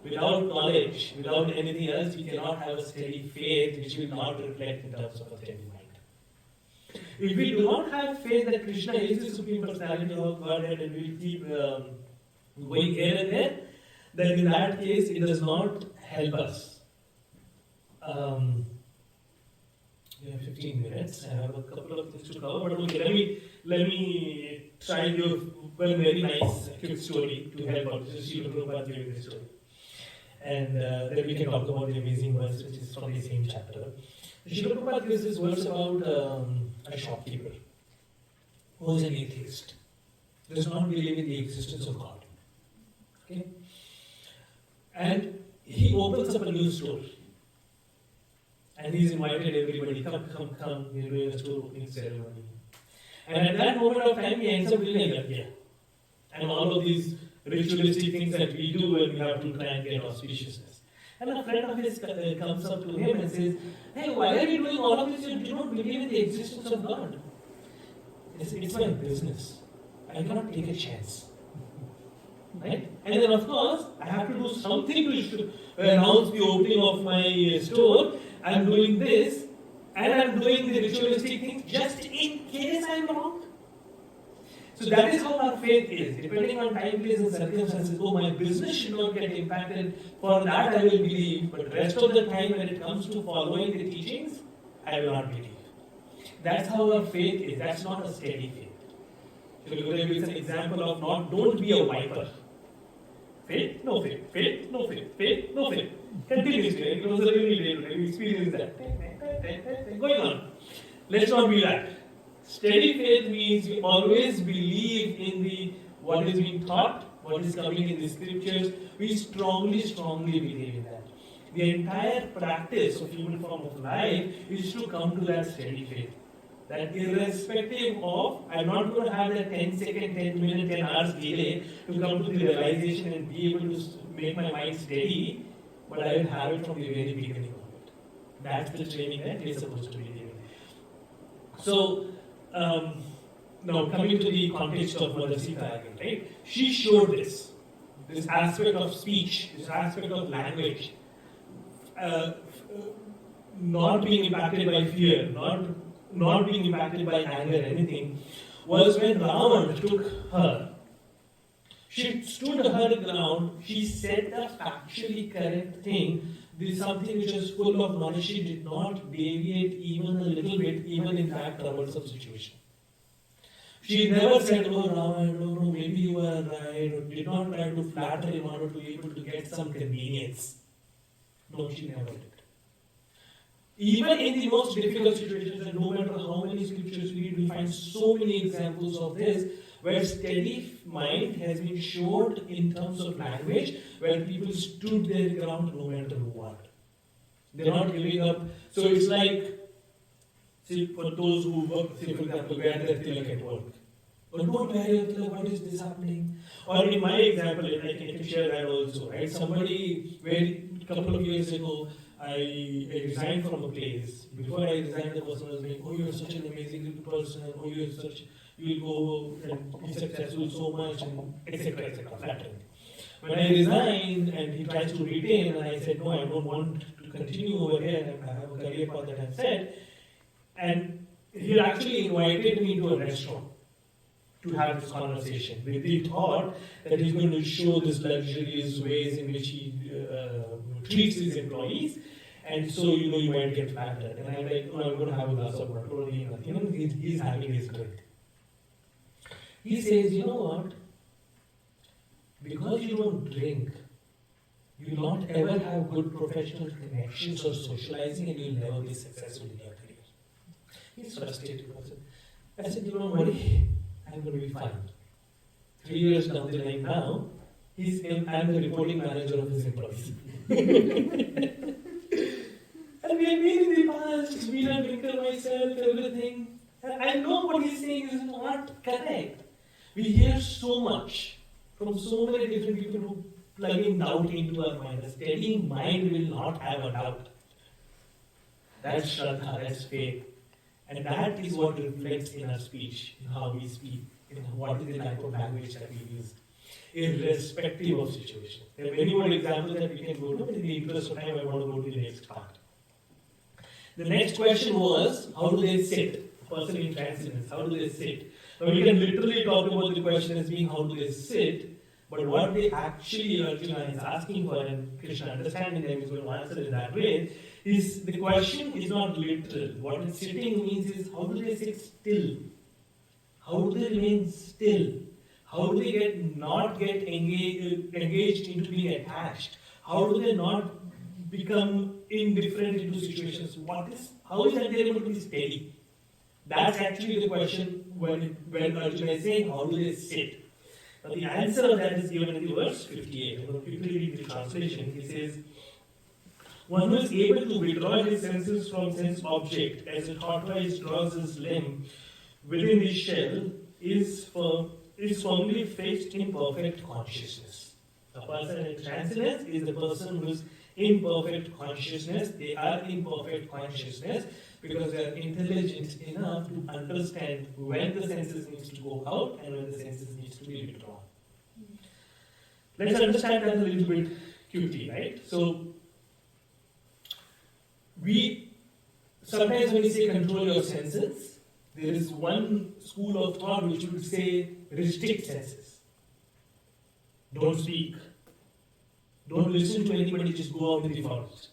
Without knowledge, without anything else, we cannot have a steady faith which will not reflect in terms of a steady mind. If we do not have faith that Krishna is the Supreme Personality of Godhead and we will keep going here and there, then in that case it does not help us. We have 15 minutes. I have a couple of things to cover, but okay, let me try and give one very nice quick story to help out. This is Srila Prabhupada giving this story. And then we can talk about the amazing verse which is from the same chapter. Srila Prabhupada gives this verse about a shopkeeper who is an atheist, does not believe in the existence of God. Okay? And he opens up a new store. And he's invited everybody, come, we're doing a store opening ceremony. And at that moment of time, he ends up doing a yajna. And all of these ritualistic things that we do when we have to try and get auspiciousness. And a friend of his comes up to him and says, hey, why are you doing all of this? You do not believe in the existence of God. It's my business. I cannot take a chance. Right? And then of course, I have to do something to announce the opening of my store. I'm doing this, and I'm doing the ritualistic things just in case I'm wrong. So that is how our faith is. Depending on time, place, and circumstances, oh, my business should not get impacted. For that I will believe, but the rest of the time when it comes to following the teachings, I will not believe. That's how our faith is. That's not a steady faith. So Gurudev gives an example of don't be a viper. Faith, no faith, faith, no faith, faith, no faith. Continuously, it was a really day, we experienced that. Going on. Let's not be that. Steady faith means we always believe in what is being taught, what is coming in the scriptures. We strongly believe in that. The entire practice of human form of life is to come to that steady faith. That irrespective of, I'm not going to have that 10-second, 10-minute, 10 hours delay to come to the realization and be able to make my mind steady, but I will have it from the very beginning of it. That's the training that we're supposed to be giving. So, now coming to the context of Mother Sita again, right? She showed this aspect of speech, this aspect of language, not being impacted by fear, not being impacted by anger or anything, was when Ravan took her. She stood her ground, she said the factually correct thing. This is something which was full of knowledge. She did not deviate even a little bit, even in that troublesome situation. She never said, oh Ravan, no, maybe you were right, or did not try to flatter in order to be able to get some convenience. No, she never did. Even in the most difficult situations, and no matter how many scriptures we read, we find so many examples of this, where steady mind has been showed in terms of language, where people stood their ground no matter what. They're not giving up. So it's like, see, for those who work, say for example, wear their tilak at work. But don't wear your tilak, what is this happening? Or in my example, I can share that also, right? Somebody, where a couple of years ago, I resigned from a place. Before I resigned, the person was saying, oh, you're such an amazing person, oh, you will go and be successful so much, and etc. Flattering. When I resigned and he tries to retain, and I said, no, I don't want to continue over here, I have a career path that I've set. And he actually invited me to a restaurant to have this conversation with the thought that he's going to show this luxurious ways in which he treats his employees, and so you might get flattered. And I'm like, no, I'm going to have a glass of water, nothing. And he's having his drink. He says, you know what? Because you don't drink, you will not ever have good professional connections or socializing, and you'll never be successful in your career. He's frustrated. I said, don't worry, I'm going to be fine. 3 years down the line now, I'm the reporting manager of his employees. And we have been in the past, been a drinker myself, everything. And I know what he's saying is not correct. We hear so much from so many different people who plug in doubt into our mind. A steady mind will not have a doubt. That's Shraddha, that's faith. And that is what reflects in our speech, in how we speak, in what is the type of language that we use, irrespective of situation. There are many more examples that we can go to, but in the interest of time, I want to go to the next part. The next question was, how do they sit? A person in transcendence, how do they sit? Now we can literally talk about the question as being how do they sit, but what they actually Arjuna is asking for, and Krishna understanding them is going to answer in that way, is the question is not literal. What sitting means is how do they sit still? How do they remain still? How do they not get engaged into being attached? How do they not become indifferent into situations? How is that they're able to be steady? That's actually the question when Arjuna is saying, how do they sit? Now the answer of that is given in the verse 58. I'm going to quickly read the translation. He says, one who is able to withdraw his senses from sense object as a tortoise draws his limb within the shell is firmly fixed in perfect consciousness. A person in transcendence is the person who is in perfect consciousness. They are in perfect consciousness because they are intelligent enough to understand when the senses needs to go out and when the senses needs to be withdrawn. Let's understand that a little bit quickly, right? So, sometimes when we say control your senses, there is one school of thought which would say restrict senses. Don't speak. Don't listen to anybody, just go out in the forest.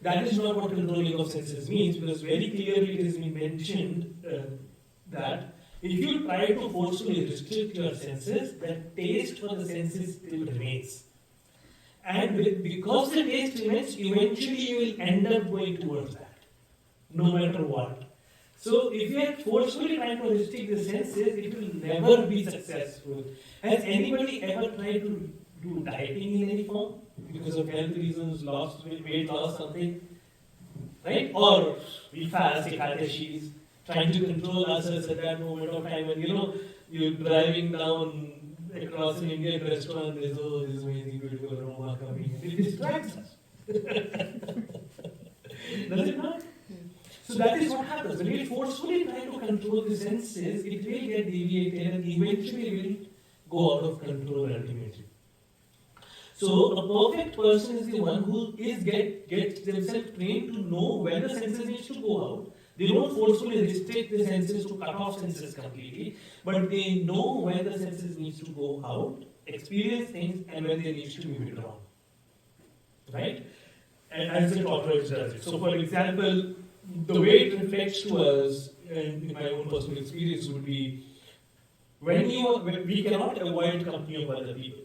That is not what controlling of senses means, because very clearly it has been mentioned that if you try to forcefully restrict your senses, the taste for the senses still remains. And because the taste remains, eventually you will end up going towards that, no matter what. So if you are forcefully trying to restrict the senses, it will never be successful. Has anybody ever tried to do dieting in any form? Because of health reasons, weight loss, something? Right? Or we fast, Ekadashis, trying to control ourselves at that moment of time when, you're driving down across an Indian restaurant, there's this amazing beautiful aroma coming. It distracts us. Does it not? So that is what happens. When we forcefully try to control the senses, it will get deviated and eventually will go out of control ultimately. So a perfect person is the one who gets themselves trained to know when the senses needs to go out. They don't forcefully restrict the senses to cut off senses completely, but they know when the senses needs to go out, experience things, and when they need to be withdrawn. Right? And as the tortoise does it. So for example, the way it reflects to us, and in my own personal experience, would be when we cannot avoid company of other people.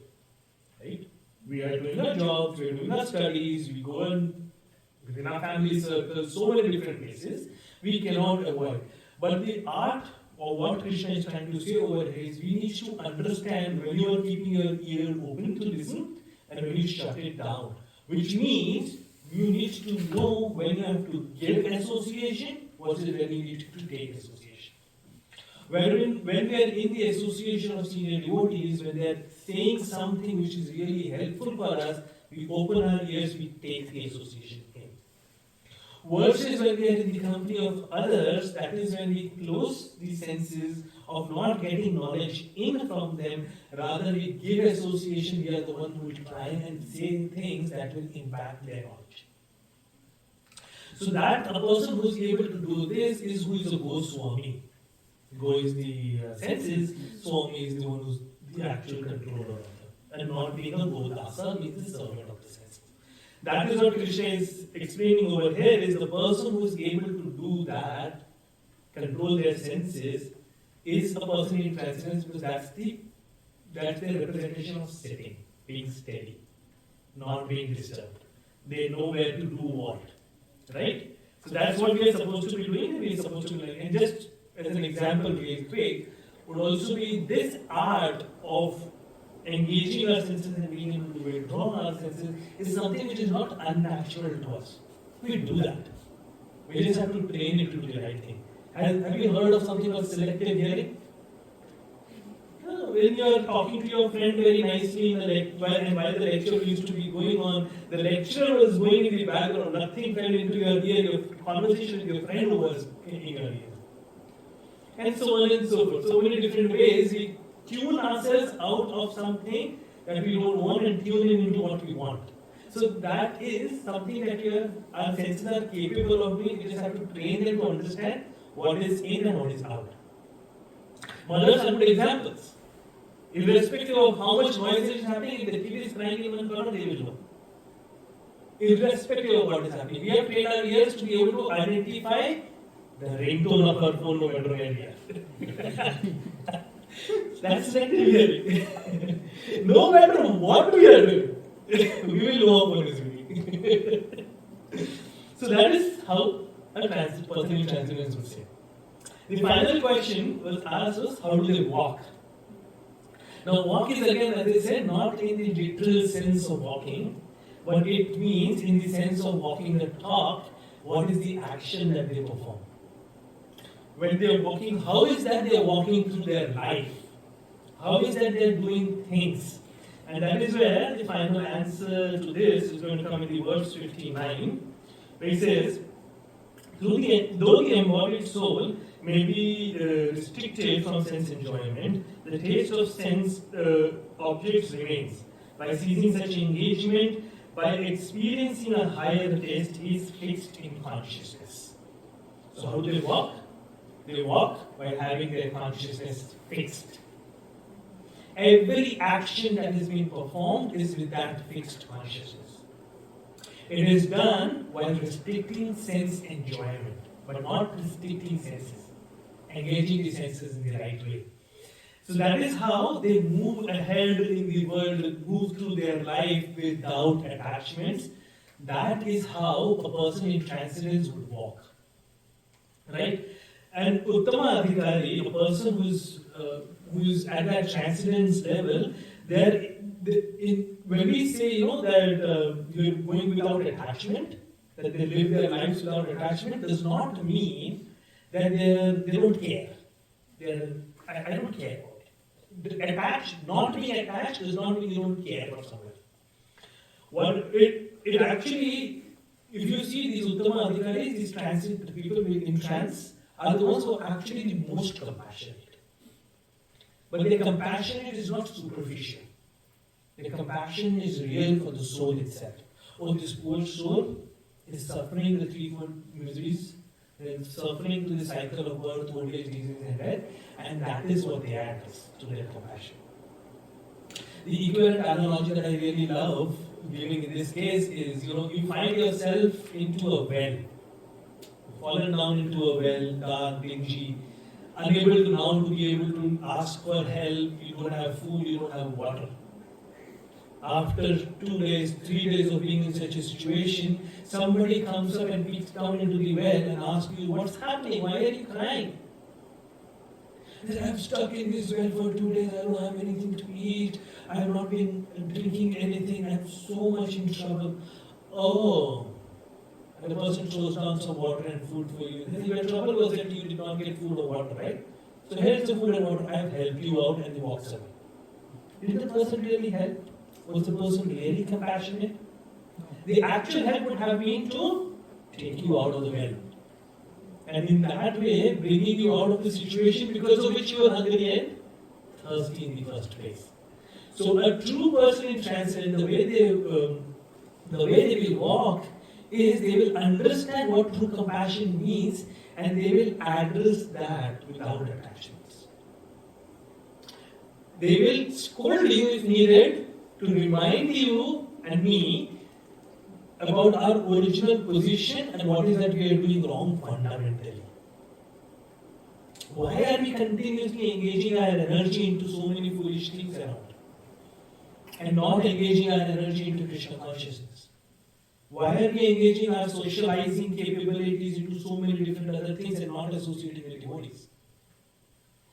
Right? We are doing our jobs, we are doing our studies, we go and within our family circles, so many different places, we cannot avoid. But the art or what Krishna is trying to say over here is we need to understand when you are keeping your ear open to listen and when you shut it down. Which means you need to know when you have to give association versus when you need to take association. When we are in the association of senior devotees, when they are saying something which is really helpful for us, we open our ears, we take the association in. Versus when we are in the company of others, that is when we close the senses of not getting knowledge in from them, rather we give association, we are the one who will try and say things that will impact their knowledge. So that a person who is able to do this is who is a Goswami. Go is the senses, Swami is the one who's the actual controller of them. And not being a Godasa means the servant of the senses. That is what Krishna is explaining over here, is the person who is able to do that, control their senses, is a person in transcendence, because that's the representation of sitting, being steady, not being disturbed. They know where to do what. Right? So that's what we are supposed to be doing, we are supposed to be doing. And just as an example, real quick, would also be this art of engaging our senses and being able to withdraw our senses is something which is not unnatural to us. We do that. We just have to train it to do the right thing. Have you heard of something called selective hearing? When you are talking to your friend very nicely in the while the lecture used to be going on, the lecturer was going in the background, nothing fell into your ear, your conversation with your friend was in your ear. And so on and so forth. So many different ways we tune ourselves out of something that we don't want and tune in into what we want. So that is something that our senses are capable of doing. We just have to train them to understand what is in and what is out. Mothers are good examples. Irrespective of how much noise is happening, if the kid is crying in one corner, they will know. Irrespective of what is happening. We have trained our ears to be able to identify the ringtone of our phone no matter where we are. That's selective hearing. No matter what we are doing, we will know our phone is ringing. So that is how a person in transcendence would say. The final question was asked was, how do they walk? Now walk is again, as I said, not in the literal sense of walking, but it means in the sense of walking the talk, what is the action that they perform. When they are walking, how is that they are walking through their life? How is that they are doing things? And that is where the final answer to this is going to come in the verse 59, where it says, though the embodied soul may be restricted from sense enjoyment, the taste of sense objects remains. By ceasing such engagement, by experiencing a higher taste, he is fixed in consciousness. So how do they walk? They walk by having their consciousness fixed. Every action that is being performed is with that fixed consciousness. It is done while restricting sense enjoyment, but not restricting senses, engaging the senses in the right way. So that is how they move ahead in the world, move through their life without attachments. That is how a person in transcendence would walk. Right? And Uttama Adhikari, a person who is at that transcendence level, when we say that you're going without attachment, that they live their lives without attachment, does not mean that they don't care. I don't care about it. Not being attached does not mean you don't care about someone. What it actually, if you see these Uttama Adhikaris, these people in trance, are the ones who are actually the most compassionate. But their compassion is not superficial. Their compassion is real for the soul itself. Oh, this poor soul is suffering the threefold miseries, suffering to the cycle of birth, old age, disease, and death, and that is what they address to their compassion. The equivalent analogy that I really love giving in this case is, you find yourself into a well. Fallen down into a well, dark, dingy, unable to now to be able to ask for help, you don't have food, you don't have water. after 2 days, 3 days of being in such a situation, somebody comes up and peeks down into the well and asks you, what's happening? Why are you crying? I'm stuck in this well for 2 days, I don't have anything to eat, I have not been drinking anything, I'm so much in trouble. Oh, and the person throws down some water and food for you. Your trouble was that you did not get food or water, right? So here's the food and water, I have helped you out, and he walks away. Did the person really help? Was the person really compassionate? The actual help would have been to take you out of the well. And in that way, bringing you out of the situation because of which you were hungry and thirsty in the first place. So a true person in transcendence, the way they will walk is they will understand what true compassion means and they will address that without attachments. They will scold you if needed to remind you and me about our original position and what is that we are doing wrong fundamentally. Why are we continuously engaging our energy into so many foolish things around and not engaging our energy into Krishna consciousness? Why are we engaging our socializing capabilities into so many different other things and not associating with devotees?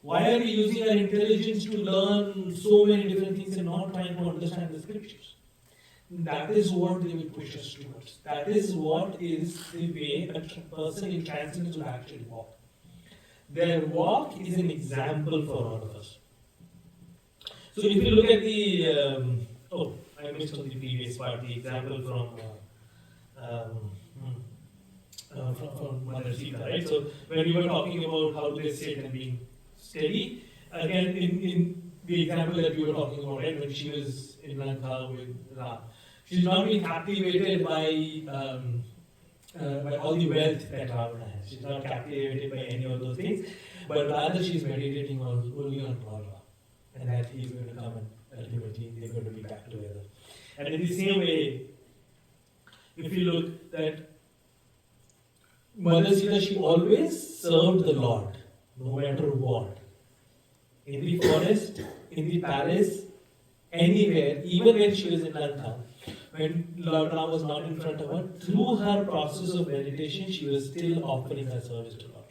Why are we using our intelligence to learn so many different things and not trying to understand the scriptures? That is what they will push us towards. That is what is the way a person in transcendence will actually walk. Their walk is an example for all of us. So if you look at the, I missed on the previous part, the example from Mother Sita, right? So when we were talking about how do they sit and being steady, again in the example that we were talking about, right, when she was in Lanka with Ram, she's not being captivated by all the wealth that Ravana has. She's not captivated by any of those things, but rather she's meditating only on Lord Ram, and that he's going to come and ultimately they're going to be back together. And in the same way, if you look that Mother Sita, she always served the Lord, no matter what. In the forest, in the palace, anywhere, even when she was in Lanka, when Lord Ram was not in front of her, through her process of meditation, she was still offering her service to Lord.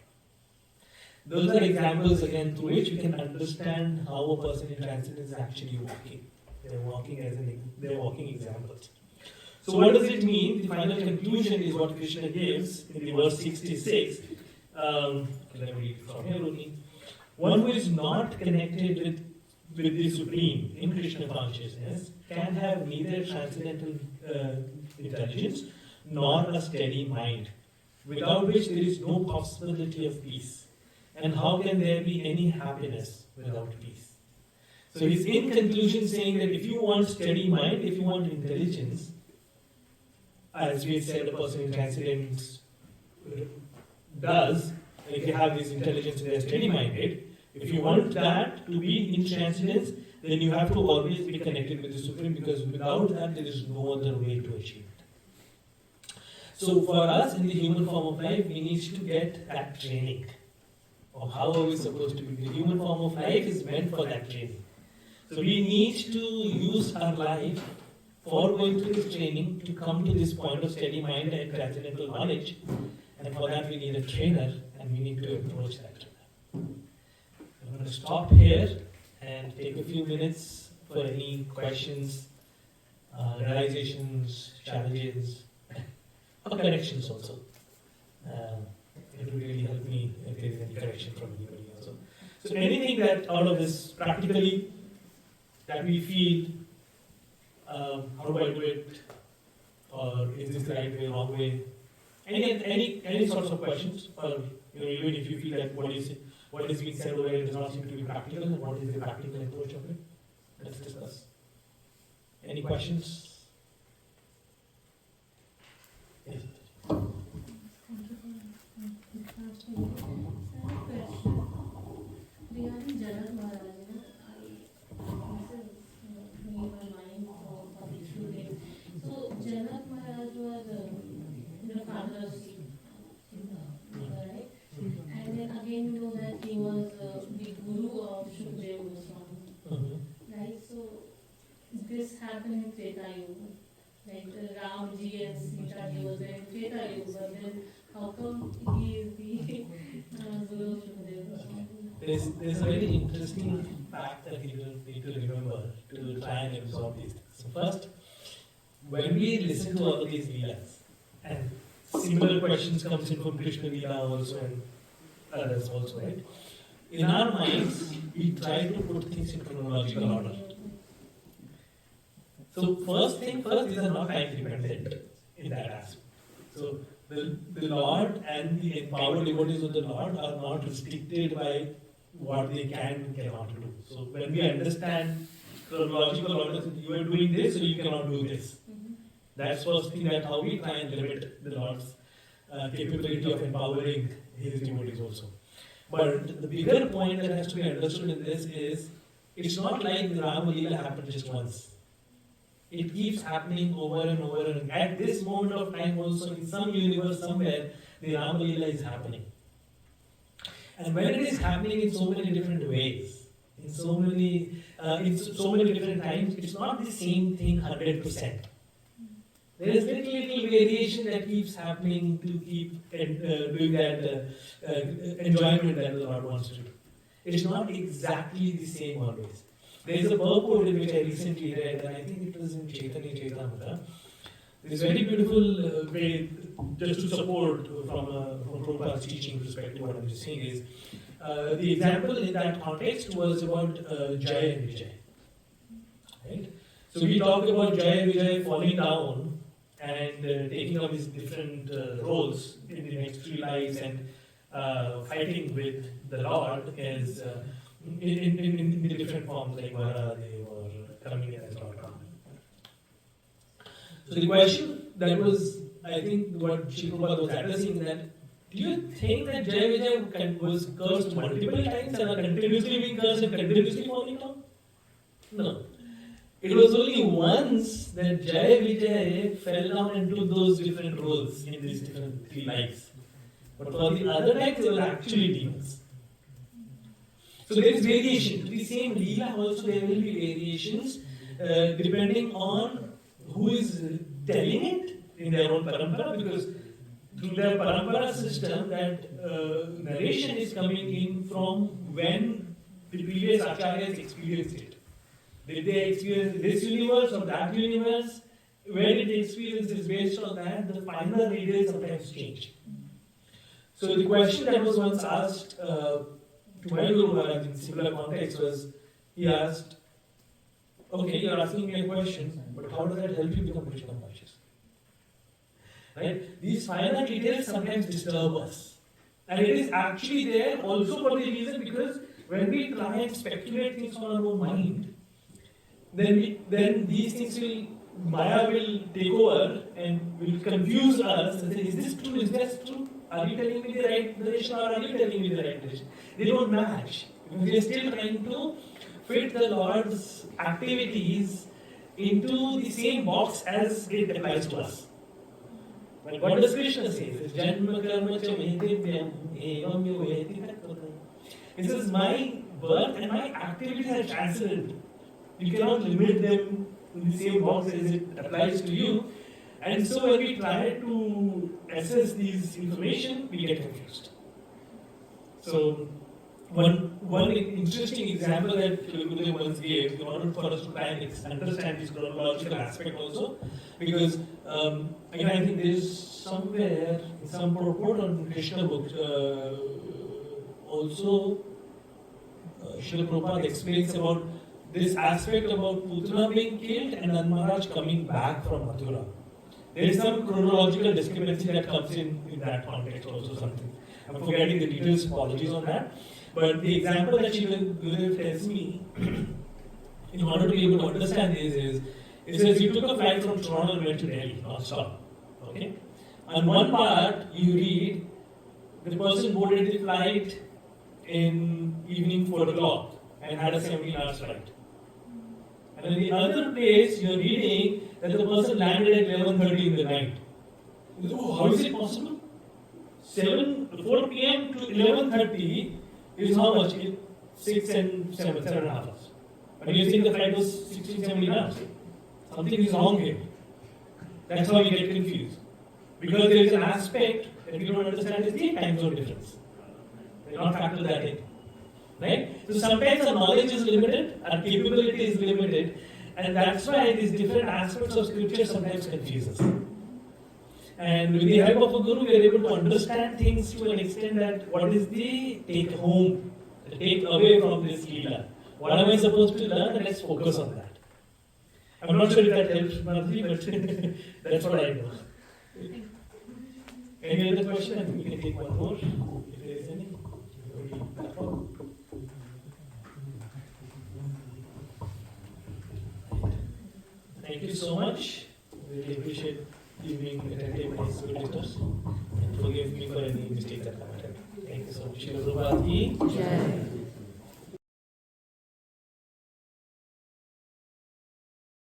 Those are examples again through which we can understand how a person in transcendence is actually walking. They're walking examples. So what does it mean? The final conclusion is what Krishna gives in the verse 66. Let me read it from here only. One who is not connected with the Supreme in Krishna consciousness can have neither transcendental intelligence nor a steady mind, without which there is no possibility of peace. And how can there be any happiness without peace? So he's in conclusion saying that if you want steady mind, if you want intelligence, as we said, a person in transcendence does, if you have this intelligence and they're steady-minded, if you want that to be in transcendence, then you have to always be connected with the Supreme, because without that, there is no other way to achieve it. So for us, in the human form of life, we need to get that training of how are we supposed to be. The human form of life is meant for that training. So we need to use our life for going through this training to come to this point of steady mind and transcendental knowledge. And for that, we need a trainer, and we need to approach that trainer. I'm going to stop here and take a few minutes for any questions, realizations, challenges, or corrections also. It will really help me if there is any correction from anybody also. So anything that out of this practically that we feel, how do I do it, or is this the right way, wrong way? Any sorts of questions, or even if you feel that what is being said over here does not seem to be practical, and what is the practical approach of it? Let's discuss. Any questions? Yes. Thank you for asking. I have a question regarding Janak Maharaj. This is in my mind for the few days. So Janak Maharaj was the father of Sita, right? And then again we know that he was the guru of Shukadeva Goswami, right? So this happened in Treta Yuga. Like Ram ji and Sita Devi was there in Treta Yuga, but then how come he is the Guru of Shukadeva? There's a very interesting fact that you will need to remember to try and absorb these things. So first, when we listen to all of these leelas, and similar questions comes in from Krishna Leela also and others also, right? In our minds, we try to put things in chronological order. So first thing first, these are not time dependent in that aspect. So the Lord and the empowered devotees of the Lord are not restricted by what they can and cannot do. So when we understand chronological order, you are doing this, so you cannot do this. That's first thing, that how we try and limit the Lord's capability of empowering His devotees also. But the bigger point that has to be understood in this is, it's not like the Rama Leela happened just once. It keeps happening over and over and at this moment of time also, in some universe somewhere, the Rama Leela is happening. And when it is happening in so many different ways, in so many different times, it's not the same thing 100%. There is little variation that keeps happening to keep doing that enjoyment that the Lord wants to do. It's not exactly the same always. There is a purport in which I recently read, and I think it was in Chaitanya Chaitamrita. This very beautiful way, just to support from Prabhupada's teaching perspective, what I'm just saying is, the example in that context was about Jaya and Vijay. Right? So we talked about Jaya and Vijay falling down and taking up these different roles in the next 3 lives and fighting with the Lord as in the different forms like Varadev or coming in as Lord Rama. So the question that was, I think, what Srila Prabhupada was addressing, that do you think that Jaya Vijay was cursed multiple times and are continuously being cursed and continuously falling down? No. It was only once that Jaya Vijay fell down into those different roles in these different 3 lives. But for the other times, they were actually demons. So there is variation. To the same Leela also, there will be variations depending on who is telling it in their own parampara, because through their parampara system, that narration is coming in from when the previous acharyas experienced it. Did they experience this universe or that universe? Where did they experience this? Based on that, the final details sometimes change. So the question that was once asked to my Guru Maharaj in similar context was, he asked, okay, you're asking me a question, but how does that help you become Krishna conscious? Right? These final details sometimes disturb us. And it is actually there also for the reason, because when we try and speculate things on our own mind, then these things Maya will take over and will confuse us and say, is this true? Is that true? Are you telling me the right direction or are you telling me the right direction? They don't match. We are still trying to fit the Lord's activities into the same box as it applies to us. But what does Krishna say? Janma karma cha mehdivyam evam yuveti tattvatam. He says, my birth and my activities are transcendent. You cannot limit them in the same box as it applies to you. And so when we try to assess these information, we get confused. So one interesting example that Gurudev once gave in order for us to try and understand this chronological aspect also, because again I think there is somewhere in some purport on Krishna book also Srila Prabhupada explains about this aspect about Putana being killed and Nand Maharaj coming back from Mathura. There is some chronological discrepancy that comes in that context also something. I'm forgetting the details, apologies on that. But the example that Gurudev tells me, in order to be able to understand this is, it says you took a flight from Toronto and went to Delhi, non-stop. Okay? On one part, you read, the person boarded the flight in evening 4 o'clock and had a 17-hour flight. And in the other place, you're reading that the person landed at 11:30 in the night. How is it possible? 4 p.m. to 11:30 is how much? 6 and 7.5 hours. And you think the flight was 16, 17 hours. Something is wrong here. That's how we get confused. Because there is an aspect that we don't understand is the time zone difference. We not factor that in. Right? So sometimes our knowledge is limited, our capability is limited, and that's why these different aspects of scripture sometimes confuse us. And with the help of a guru, we are able to understand things to an extent that what is the take home, the take away from this Leela. What am I supposed to learn? And let's focus on that. I'm not sure if that helps, Madhuri, but that's what I know. Any other question? I think we can take one more, if there is any. Thank you so much. Really appreciate you being attentive, my solicitors, and forgive me for any mistakes that I might have. Thank you so much. Shri Prabhupada ki Jai.